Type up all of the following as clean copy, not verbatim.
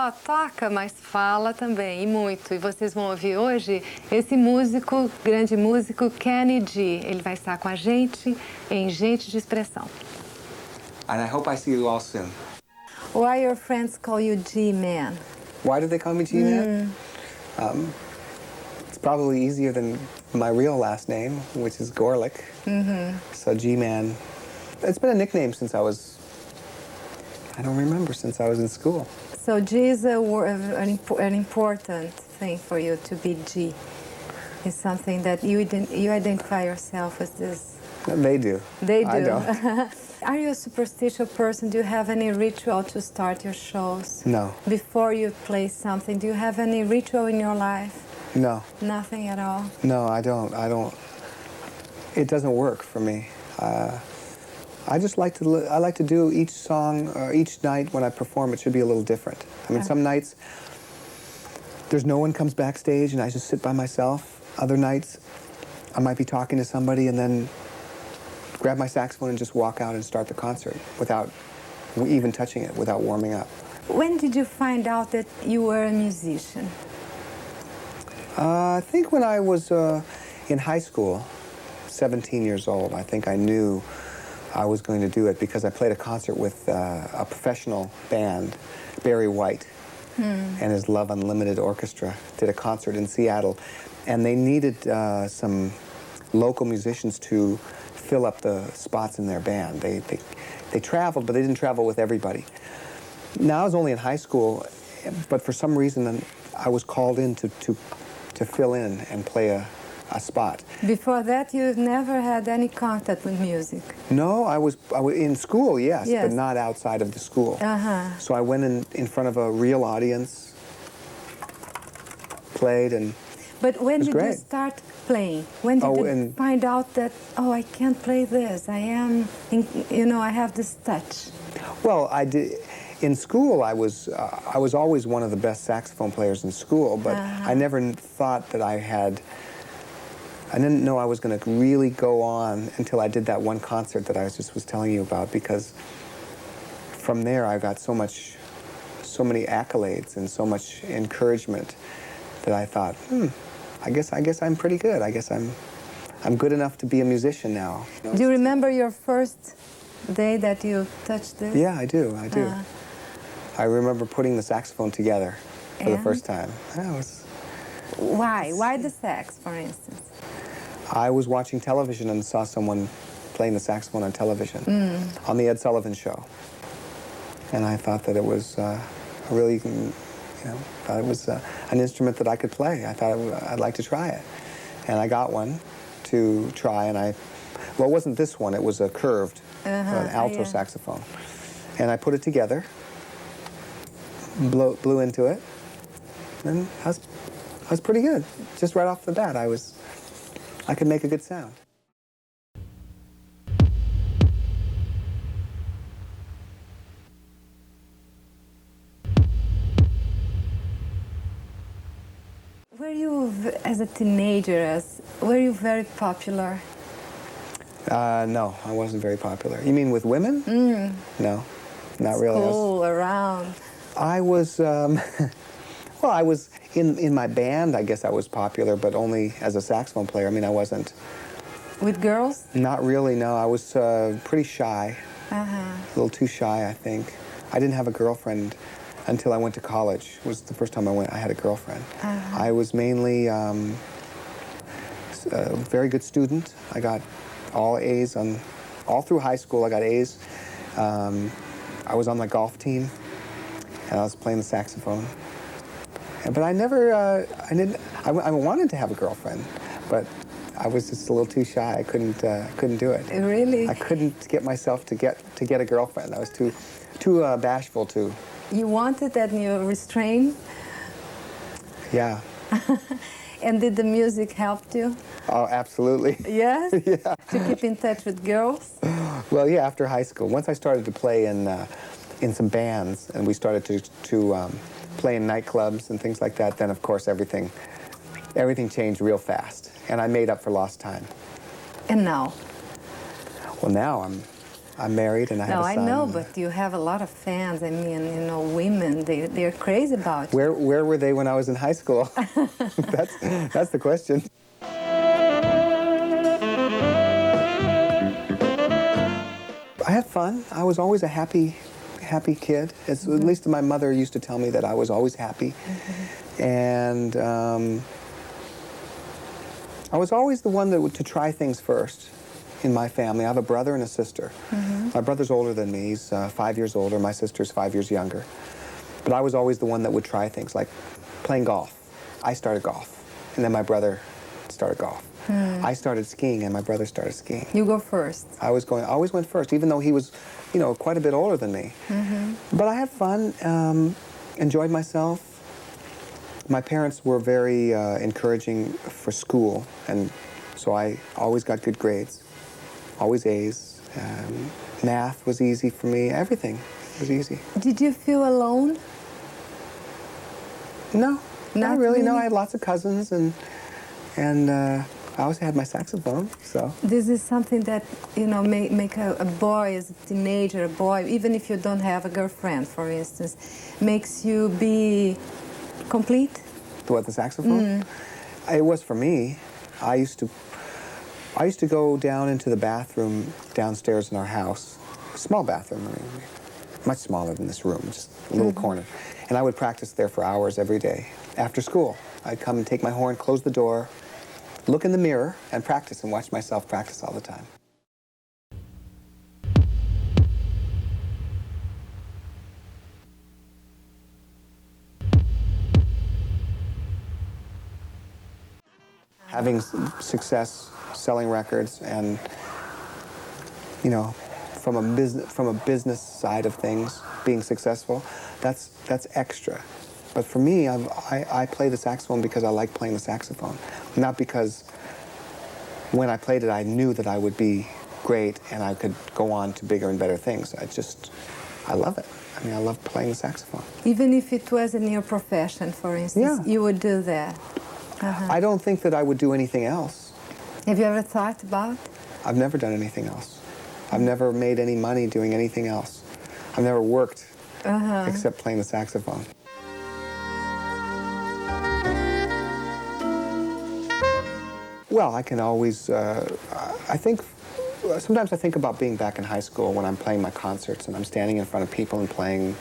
só toca, mas fala também, e muito. E vocês vão ouvir hoje esse músico, grande músico, Kenny G. Ele vai estar com a gente em Gente de Expressão. And I hope I see you all soon. Why your friends call you G-Man? Why do they call me G-Man? It's probably easier than my real last name, which is Gorlick. So G-Man. It's been a nickname since I was, I don't remember, since I was in school. So G is an important thing for you to be G. It's something that you identify yourself as this. They do. They do. I don't. Are you a superstitious person? Do you have any ritual to start your shows? No. Before you play something, do you have any ritual in your life? No. Nothing at all? No, I don't. It doesn't work for me. I just like to do each song, or each night when I perform, it should be a little different. I mean, some nights there's no one comes backstage and I just sit by myself. Other nights I might be talking to somebody and then grab my saxophone and just walk out and start the concert without even touching it, without warming up. When did you find out that you were a musician? I think when I was in high school, 17 years old, I think I knew I was going to do it because I played a concert with a professional band, Barry White, and his Love Unlimited Orchestra did a concert in Seattle, and they needed some local musicians to fill up the spots in their band. They traveled, but they didn't travel with everybody. Now I was only in high school, but for some reason I was called in to fill in and play a spot. Before that, you never had any contact with music? No, I was in school, yes, but not outside of the school. So I went in front of a real audience, played, and But when did great. you start playing? When did you find out that, oh, I can't play this, I have this touch? Well, I did. In school, I was always one of the best saxophone players in school, but I never thought that I didn't know I was going to really go on until I did that one concert that I was telling you about, because from there I got so many accolades and so much encouragement that I thought, I guess I'm pretty good. I guess I'm good enough to be a musician now. Do you remember your first day that you touched this? Yeah, I do. I remember putting the saxophone together for the first time. Why? Why the sax, for instance? I was watching television and saw someone playing the saxophone on television, on the Ed Sullivan Show. And I thought that it was thought it was an instrument that I could play. I thought I'd like to try it. And I got one to try, and it wasn't this one, it was a curved, an alto saxophone. And I put it together, blew into it, and I was pretty good. Just right off the bat, I could make a good sound. Were you, as a teenager, were you very popular? No, I wasn't very popular. You mean with women? No, not really. School, around? I was, well, I was in my band, I guess I was popular, but only as a saxophone player. I mean, I wasn't. With girls? Not really, no. I was pretty shy. A little too shy, I think. I didn't have a girlfriend until I went to college. It was the first time I had a girlfriend. I was mainly a very good student. I got all A's all through high school. I got A's. I was on the golf team, and I was playing the saxophone. But I never, I wanted to have a girlfriend, but I was just a little too shy. I couldn't do it. Really? I couldn't get myself to get a girlfriend. I was too bashful to. You wanted and you restrained? Yeah. And did the music help you? Oh, absolutely. Yes? Yeah. To keep in touch with girls? Well, yeah, after high school. Once I started to play in some bands, and we started to play in nightclubs and things like that, then of course everything changed real fast, and I made up for lost time. And now? Well, now I'm married and I have No, a I son. know, but you have a lot of fans. I mean, you know, women, they're crazy about you. Where were they when I was in high school? That's the question. I had fun. I was always a happy kid. At least my mother used to tell me that I was always happy. And I was always the one to try things first in my family. I have a brother and a sister. My brother's older than me. He's 5 years older. My sister's 5 years younger. But I was always the one that would try things, like playing golf. I started golf, and then my brother started golf. I started skiing, and my brother started skiing. You go first. I always went first, even though he was, you know, quite a bit older than me. But I had fun, enjoyed myself. My parents were very encouraging for school, and so I always got good grades, always A's. Math was easy for me. Everything was easy. Did you feel alone? No, Not not really. No, really? I had lots of cousins, and I also had my saxophone. So This is something that, you know, make a boy, as a teenager, a boy, even if you don't have a girlfriend, for instance, makes you be complete. what, the saxophone? It was for me. I used to go down into the bathroom downstairs in our house, a small bathroom, I mean, much smaller than this room, just a little corner. And I would practice there for hours every day. After school, I'd come and take my horn, close the door, look in the mirror, and practice, and watch myself practice all the time. Having success selling records, and, you know, from a business side of things, being successful, that's extra. But for me, I play the saxophone because I like playing the saxophone, not because when I played it I knew that I would be great and I could go on to bigger and better things. I love it. I mean, I love playing the saxophone. Even if it wasn't your profession, for instance, Yeah. you would do that. I don't think that I would do anything else. Have you ever thought about? I've never done anything else. I've never made any money doing anything else. I've never worked except playing the saxophone. Well, I can always, sometimes I think about being back in high school when I'm playing my concerts and I'm standing in front of people and playing.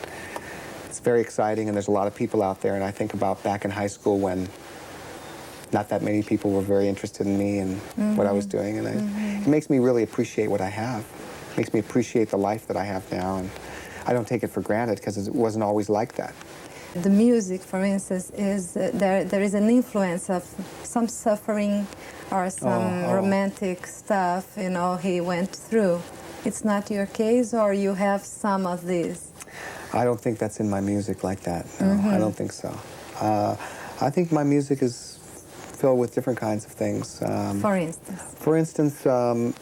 It's very exciting, and there's a lot of people out there, and I think about back in high school when not that many people were very interested in me and what I was doing, and it makes me really appreciate what I have. It makes me appreciate the life that I have now, and I don't take it for granted because it wasn't always like that. The music, for instance, is there is an influence of some suffering or some romantic stuff, you know, he went through. It's not your case, or you have some of these? I don't think that's in my music like that. No, I don't think so. I think my music is filled with different kinds of things. For instance? For instance, well,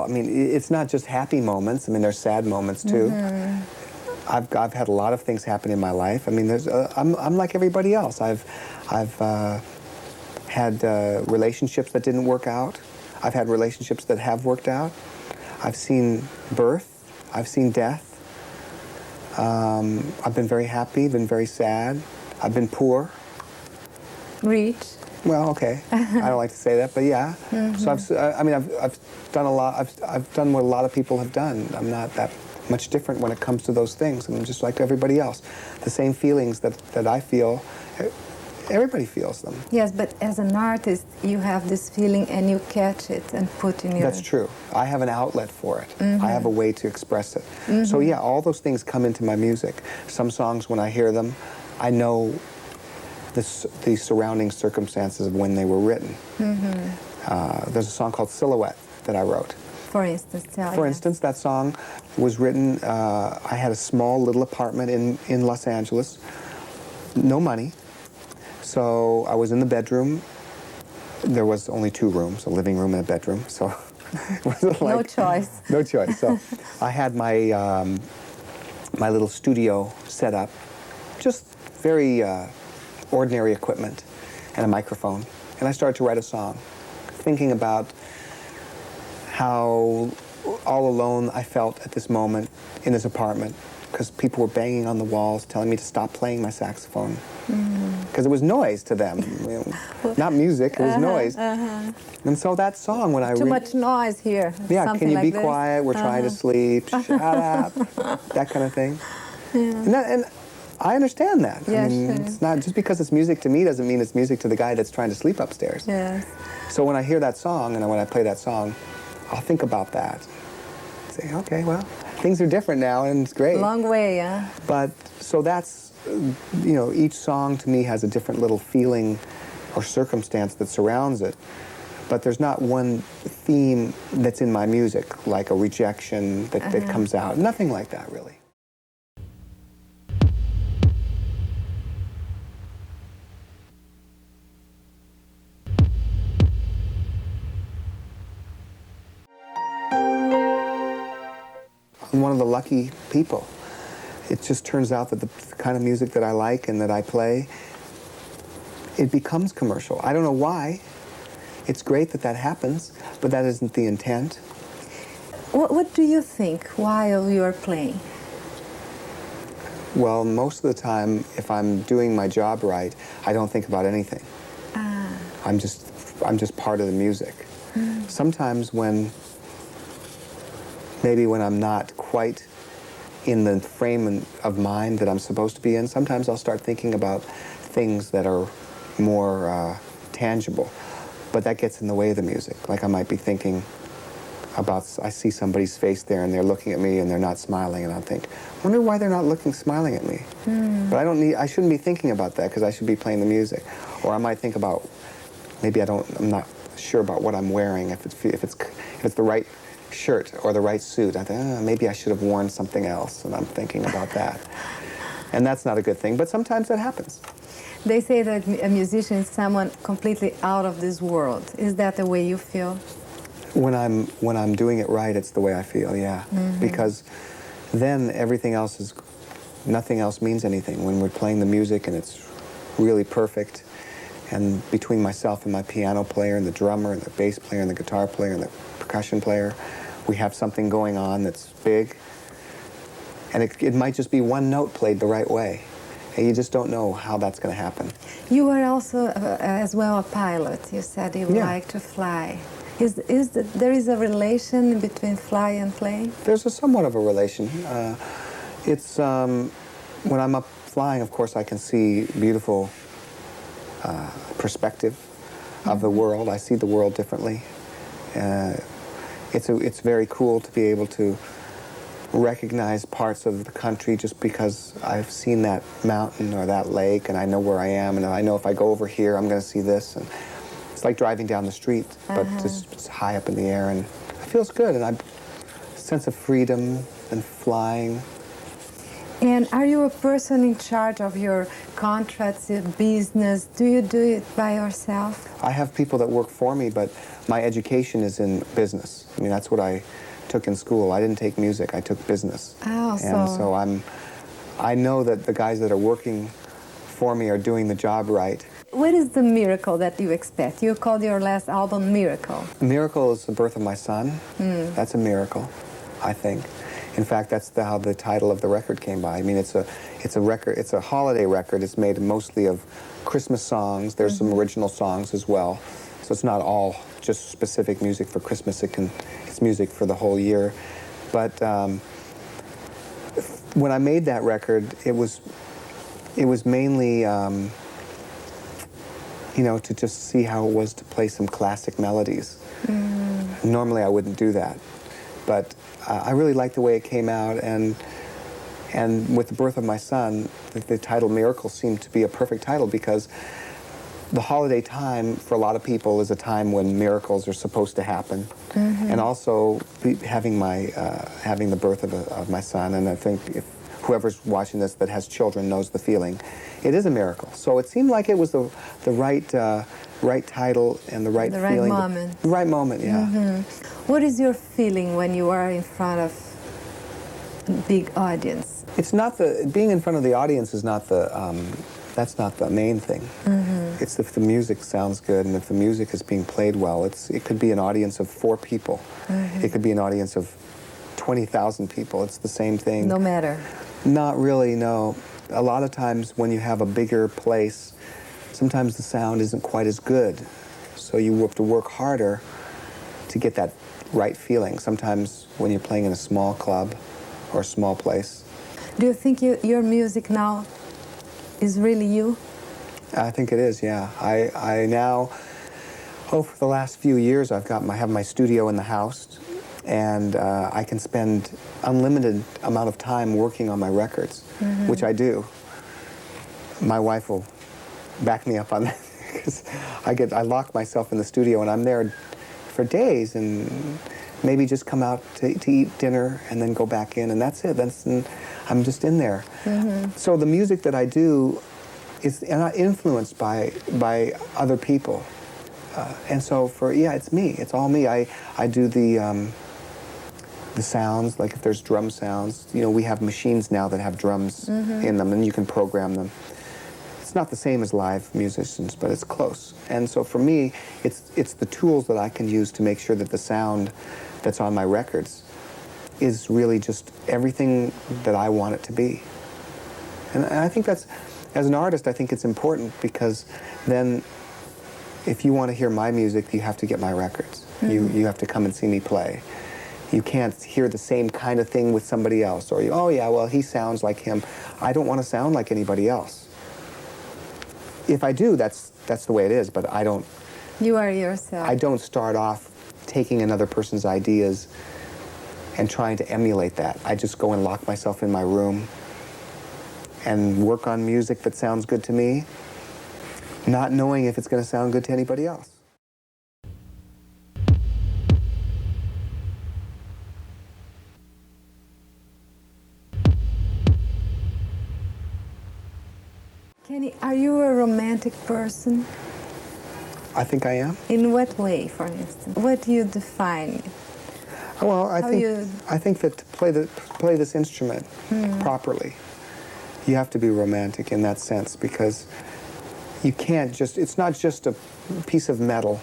I mean, it's not just happy moments. I mean, there's sad moments too. I've had a lot of things happen in my life. I mean, I'm like everybody else. I've had relationships that didn't work out. I've had relationships that have worked out. I've seen birth. I've seen death. I've been very happy, been very sad. I've been poor. Rich? Well, okay. I don't like to say that, but yeah. So I've done a lot. I've done what a lot of people have done. I'm not that much different when it comes to those things. I'm just like everybody else. The same feelings that I feel, everybody feels them. Yes, but as an artist, you have this feeling and you catch it and put in your... That's true. I have an outlet for it. I have a way to express it. So yeah, all those things come into my music. Some songs, when I hear them, I know the surrounding circumstances of when they were written. There's a song called Silhouette that I wrote. For instance, tell For us. instance, that song was written, I had a small little apartment in Los Angeles, no money. So I was in the bedroom. There was only 2 rooms, a living room and a bedroom. So it wasn't like, No choice. No choice. So I had my my little studio set up, just very ordinary equipment and a microphone. And I started to write a song, thinking about how all alone I felt at this moment in this apartment, because people were banging on the walls telling me to stop playing my saxophone. Because it was noise to them. You know, not music, it was noise. And so that song, when I Too much noise here. yeah, something can you like be this. quiet? We're trying to sleep. Shut up. That kind of thing. And I understand that. Yeah, I mean, sure. it's not just because it's music to me doesn't mean it's music to the guy that's trying to sleep upstairs. Yes. So when I hear that song and when I play that song, I'll think about that. Say, okay, well, things are different now and it's great. Long way, yeah. But so that's, you know, each song to me has a different little feeling or circumstance that surrounds it. But there's not one theme that's in my music, like a rejection that comes out. Nothing like that, really. I'm one of the lucky people. It just turns out that the kind of music that I like and that I play, it becomes commercial. I don't know why. It's great that that happens, but that isn't the intent. What do you think while you're playing? Well, most of the time, if I'm doing my job right, I don't think about anything. I'm just part of the music. Sometimes maybe when I'm not quite in the frame of mind that I'm supposed to be in, sometimes I'll start thinking about things that are more tangible. But that gets in the way of the music. Like I might be thinking about, I see somebody's face there and they're looking at me and they're not smiling, and I'll think, I wonder why they're not smiling at me. But I shouldn't be thinking about that because I should be playing the music. Or I might think about, maybe I'm not sure about what I'm wearing, if it's the right shirt or the right suit. I think, maybe I should have worn something else, and I'm thinking about that. And that's not a good thing, but sometimes that happens. They say that a musician is someone completely out of this world. Is that the way you feel? When I'm doing it right, it's the way I feel, yeah. Because then nothing else means anything. When we're playing the music and it's really perfect, and between myself and my piano player and the drummer and the bass player and the guitar player and the percussion player, we have something going on that's big. And it might just be one note played the right way. And you just don't know how that's going to happen. You are also, as well, a pilot. You said you like to fly. There is a relation between fly and play? There's somewhat of a relation. When I'm up flying, of course, I can see beautiful perspective of the world. I see the world differently. It's very cool to be able to recognize parts of the country just because I've seen that mountain or that lake and I know where I am, and I know if I go over here I'm going to see this. And it's like driving down the street, but just high up in the air, and it feels good, and a sense of freedom and flying. And are you a person in charge of your contracts, your business? Do you do it by yourself? I have people that work for me, but my education is in business. I mean, that's what I took in school. I didn't take music, I took business. Oh, and so I know that the guys that are working for me are doing the job right. What is the miracle that you expect? You called your last album Miracle. Miracle is the birth of my son. That's a miracle, I think. In fact, that's how the title of the record came by. I mean, it's a record. It's a holiday record. It's made mostly of Christmas songs. There's some original songs as well. So it's not all just specific music for Christmas. It's music for the whole year. But when I made that record, it was mainly to just see how it was to play some classic melodies. Normally I wouldn't do that, but I really liked the way it came out, and with the birth of my son, the title Miracle seemed to be a perfect title, because the holiday time for a lot of people is a time when miracles are supposed to happen, and also having the birth of my son, and I think if whoever's watching this that has children knows the feeling. It is a miracle. So it seemed like it was the right title and the right feeling. Moment. The right moment, yeah. What is your feeling when you are in front of a big audience? It's not being in front of the audience is not that's not the main thing. It's if the music sounds good and if the music is being played well. It could be an audience of 4 people. It could be an audience of 20,000 people. It's the same thing. No matter. Not really, no. A lot of times when you have a bigger place, sometimes the sound isn't quite as good. So you have to work harder to get that right feeling. Sometimes when you're playing in a small club or a small place. Do you think your music now is really you? I think it is, yeah. I now, for the last few years, I have my studio in the house, and I can spend unlimited amount of time working on my records, which I do. My wife will back me up on that because I lock myself in the studio and I'm there for days and maybe just come out to eat dinner and then go back in, and that's it. I'm just in there. So the music that I do is not influenced by other people, and so it's me. It's all me. I do the sounds, like if there's drum sounds. You know, we have machines now that have drums in them, and you can program them. It's not the same as live musicians, but it's close. And so for me, it's the tools that I can use to make sure that the sound that's on my records is really just everything that I want it to be. And I think that's, as an artist, I think it's important, because then if you want to hear my music, you have to get my records. You have to come and see me play. You can't hear the same kind of thing with somebody else, or oh yeah, well, he sounds like him. I don't want to sound like anybody else. If I do, that's the way it is, but I don't. You are yourself. I don't start off taking another person's ideas and trying to emulate that. I just go and lock myself in my room and work on music that sounds good to me, not knowing if it's going to sound good to anybody else. Kenny, are you a romantic person? I think I am. In what way, for instance? What do you define? Well, I think that to play this instrument properly, you have to be romantic in that sense, because you can't just, it's not just a piece of metal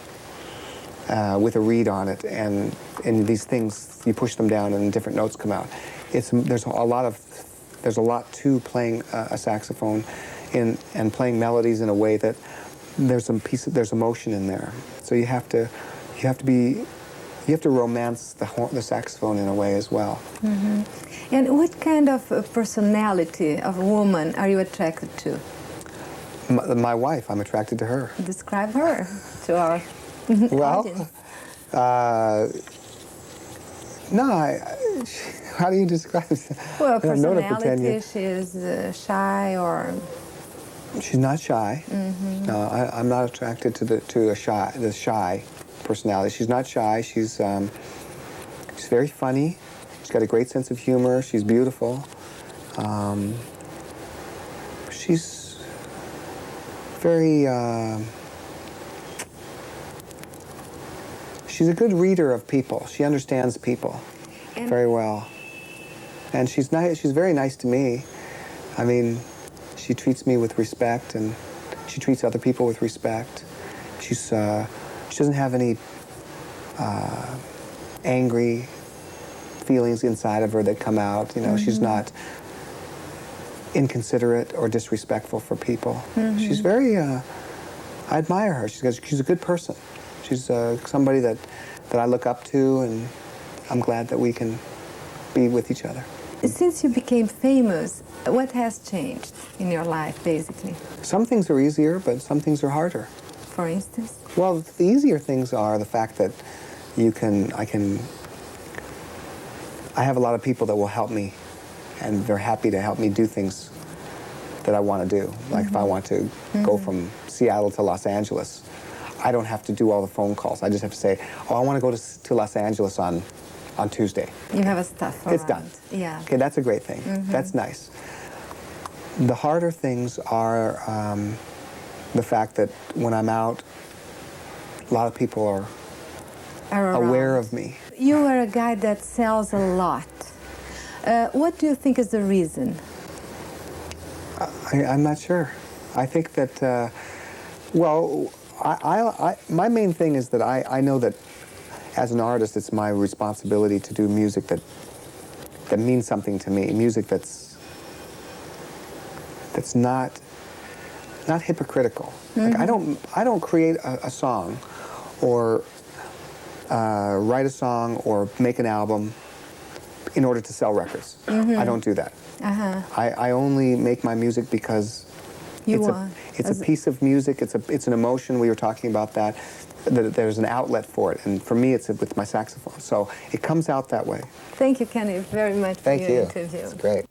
with a reed on it, and these things, you push them down and different notes come out. There's a lot to playing a saxophone and playing melodies in a way that there's emotion in there. So you have to romance the saxophone in a way as well. And what kind of personality of a woman are you attracted to? My wife, I'm attracted to her. Describe her to our audience. How do you describe it? Well, personality, she's shy or... She's not shy. No, I'm not attracted to the shy personality. She's not shy. She's very funny. She's got a great sense of humor. She's beautiful. She's very. She's a good reader of people. She understands people very well, and she's nice. She's very nice to me. I mean, she treats me with respect, and she treats other people with respect. She doesn't have any angry feelings inside of her that come out. You know, she's not inconsiderate or disrespectful for people. She's very. I admire her. She's a good person. She's somebody that I look up to, and I'm glad that we can be with each other. Since you became famous, what has changed in your life, basically? Some things are easier, but some things are harder. For instance? Well, the easier things are the fact that I have a lot of people that will help me, and they're happy to help me do things that I want to do. Like if I want to go from Seattle to Los Angeles, I don't have to do all the phone calls. I just have to say, oh, I want to go to Los Angeles on Tuesday. You have a stuff around. It's done. Yeah. Okay, that's a great thing. That's nice. The harder things are the fact that when I'm out, a lot of people are aware of me. You are a guy that sells a lot. What do you think is the reason? I'm not sure. I think that Well, my main thing is that I know that as an artist, it's my responsibility to do music that means something to me, music that's not hypocritical. Like I don't create a song or write a song or make an album in order to sell records. I don't do that. I only make my music because it's a piece of music. It's an emotion. We were talking about that. There's an outlet for it, and for me, it's with my saxophone. So it comes out that way. Thank you, Kenny, very much for Thank your you. interview. It's great.